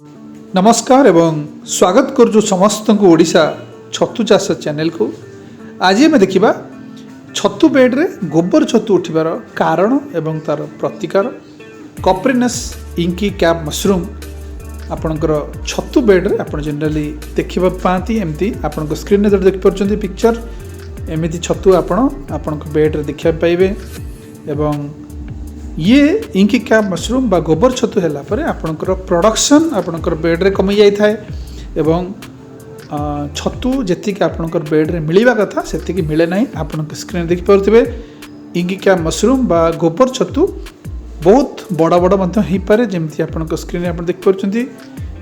नमस्कार एवं स्वागत करुछु समस्त को ओडिशा छतु चाष चैनल को। आज आम देखा छतु बेड रे गोबर छतु उठिबार कारण एवं तार प्रतिकार। कॉप्रिनस इंकी कैप मशरूम आपणकर छतु बेड रे आपण जनरली देखिबा पाती एमती आपण स्क्रीन रे देख परछन्ती पिक्चर एमती छतु आपण बेड रे देखिबा पाइबे। एवं ये इंकी कैप मशरूम बा गोबर छतु है आपणकर प्रोडक्शन आपणकर बेड रे कमी जाई थाए एवं छतु जेतिक आपणकर बेड रे मिलिबा कथा सेतिक मिले नाही। आपण स्क्रीन देख पारुथिबे इंकी कैप मशरूम बा गोबर छतु बहुत बड़ा बड़ा मध्य ही पारे जेमती आपणकर स्क्रीन रे आपण देख पारुछंती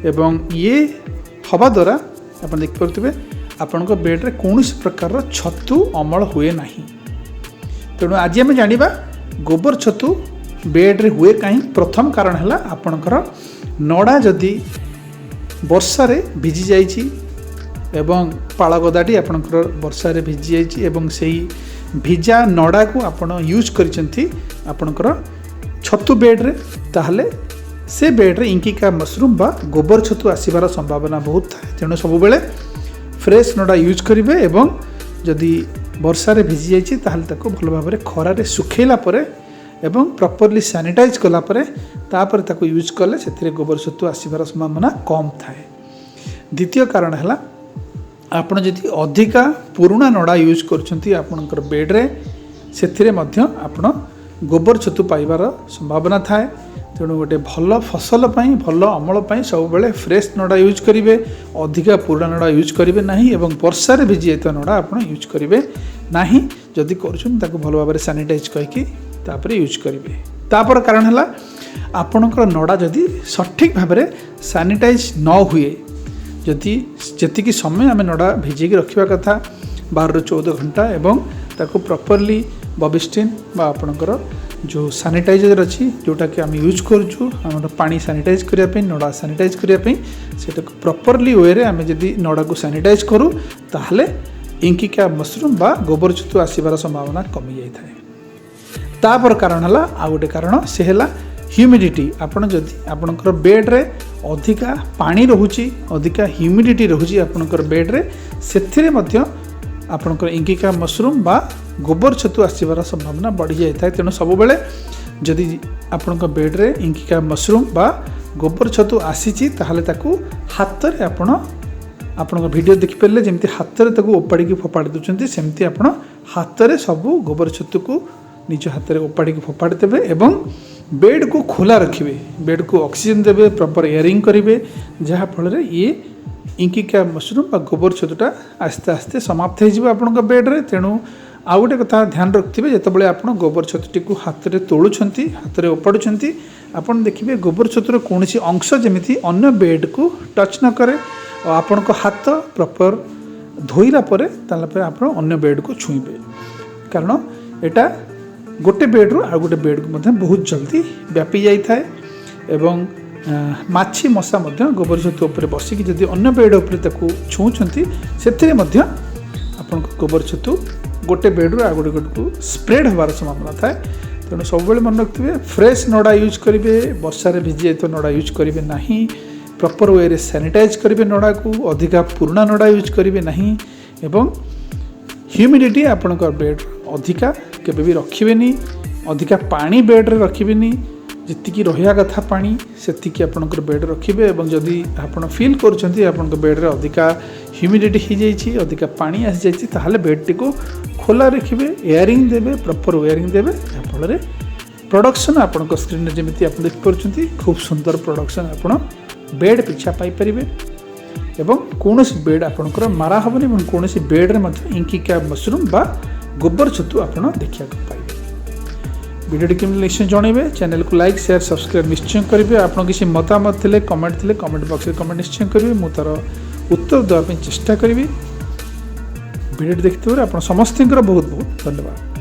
एवं ये हवा द्वारा आपण देख पारुथिबे आपणकर बेड रे कोनोसी प्रकार छतु अमल हुए नाही। तेणु आज आम जानिबा गोबर छतु बेड रे हुए कहीं। प्रथम कारण है आपणकर नड़ा जदि वर्षा रे भिजी जाइछि एवं पाळ गदाटी आपणकर वर्षा रे भिजी जाइछि एवं सेही भिजा नड़ा को आपण यूज करिसंती आपणकर छतु बेड रे ताहले से बेड रे इंकी कैप मशरूम बा गोबर छतु आसीबार संभावना बहुत थाए। तेणु सब बेले फ्रेश नड़ा यूज करिवे एवं जदि वर्षा रे भिजी जाइछि ताहले ताको भल भाव रे खरा रे सुखेला परे एवं प्रॉपर्ली सैनिटाइज कला परे तापर ताको यूज कले सेथिरे गोबर छतु आसीबार संभावना कम थाए। द्वितीय कारण है आपण जदि अधिका पुराना नड़ा यूज करछंती आपणकर बेड रे सेथिरे मध्य आपण गोबर छतु पाइबार संभावना थाए। तेणु गोटे भल फसल पाई भल अमल पाई सब बेले फ्रेश नड़ा यूज करिवे अधिका पुराना नड़ा यूज करिवे नाही एवं वर्षा रे भिजी जाइता नड़ा आपण यूज करिवे नाही। जदि करछन ताको भल भाव रे सैनिटाइज कहिकी तापर यूज करिवे। तापर कारण है आपणकर नड़ा जदि सठिक भाव में सैनिटाइज न हुए जदि जेतिकी समय आम नड़ा भिजेक रखा कथा 12 ରୁ 14 घंटा एवं ताको प्रॉपर्ली बबिस्टिन बा आपणकर जो सैनिटाइजर अच्छी जोटा कि आम यूज करूँ आम पानी सैनिटाइज करने नड़ा सैनिटाइज करने से प्रॉपर्ली वे रे आम जदि नड़ा को सैनिटाइज करूँ ताहले इंकी कैप मशरूम बा गोबर छतु आसीबार संभावना कमी जाई थाए। तापर कारण है आ गोटे कारण से है ह्यूमिडिटी। आपड़ जदि आपणकर बेड रे अधिका पानी रोची अधिका ह्यूमिडिटी रोची आपणकर बेड रे सेथिरे मध्य आपणकर इंकी कैप मशरूम बा गोबर छतु आसीबार संभावना बढ़ी जाए थाए। तेणु सब बेले जदि आपणकर बेड रे इंकी कैप मशरूम बा गोबर छतु आसीची ताहले ताकू हाथ रे आपण वीडियो देखिपारे जमी हाथ में ताकू ओपाड़ी फोपाड़ी दूसरी सेमती आपण हाथ में सबू गोबर छतु को निज हाथ में ओपाड़ी फोपाड़ी देवे एवं बेड को खोला रखिए बेड को ऑक्सीजन देवे प्रॉपर एयरिंग करेंगे जहाँफल ये इंकी कैप मशरूम बा गोबर छतुटा आस्ते आस्ते समाप्त हो आपंक बेड रे। तेणु आउ गोटे कथा ध्यान रखिए जितेबाला आप गोबर छतुटी को हाथ में तोलुंट हाथ में ओपाड़ुंट आपड़ देखिए गोबर छतुर कौन अंश जमी अन्य बेड को टच न करे और आपण हाथ प्रॉपर धोईला आप अन्य बेड को छुईबे कारण एटा गोटे बेड रू आ गोटे बेड को बहुत जल्दी व्यापी जाई थाए एवं माछी मशा गोबर छतु उपर बसिकी जदि अन्य बेड उपर ताकू छुँच से गोबर छतु गोटे बेड रू आ गोटे बेड को स्प्रेड होवार संभावना थाए। तेणु सब मन रखिए फ्रेश नड़ा यूज करेंगे वर्षा रे भिजी जाए नड़ा यूज करेंगे नहीं प्रॉपर वे रे सैनिटाइज करेंगे नड़ा को अधिका पुराना नड़ा यूज करेंगे नहीं एवं ह्यूमिडिटी आपणकर बेड अधिका केबे भी रखिबेनी अधिका पानी बेड रे रखिबेनी जितिकी रहिया कथा पानी सेतिकी आपणकर बेड रखिबे एवं जदि आपण फील करूछंती आपणकर बेड रे अधिका ह्यूमिडिटी ही जाइछि अधिका पानी आसी जाइछि ताहले बेड को खोला रखिबे एयरिंग देबे प्रॉपर एयरिंग देबे फल रे प्रोडक्शन आपणकर स्क्रीन रे जेमिति आपण देख पारुछंती खूब सुंदर प्रोडक्शन आपण बेड पिछा पाई परिबे एवं कौन बेड आपणकर मारा हेनी और कौन बेड रे इंकी कैप मशरूम बा गोबर छतु आप देखा पाइबे। वीडियो केमती निश्चय जनइबे चैनल को लाइक शेयर सब्सक्राइब निश्चय करेंगे। आप किसी मतामत थे कमेंट बॉक्स में कमेंट निश्चय करेंगे मु तार उत्तर देवाई चेष्टा करी। वीडियो देखते आप समस्त बहुत बहुत धन्यवाद।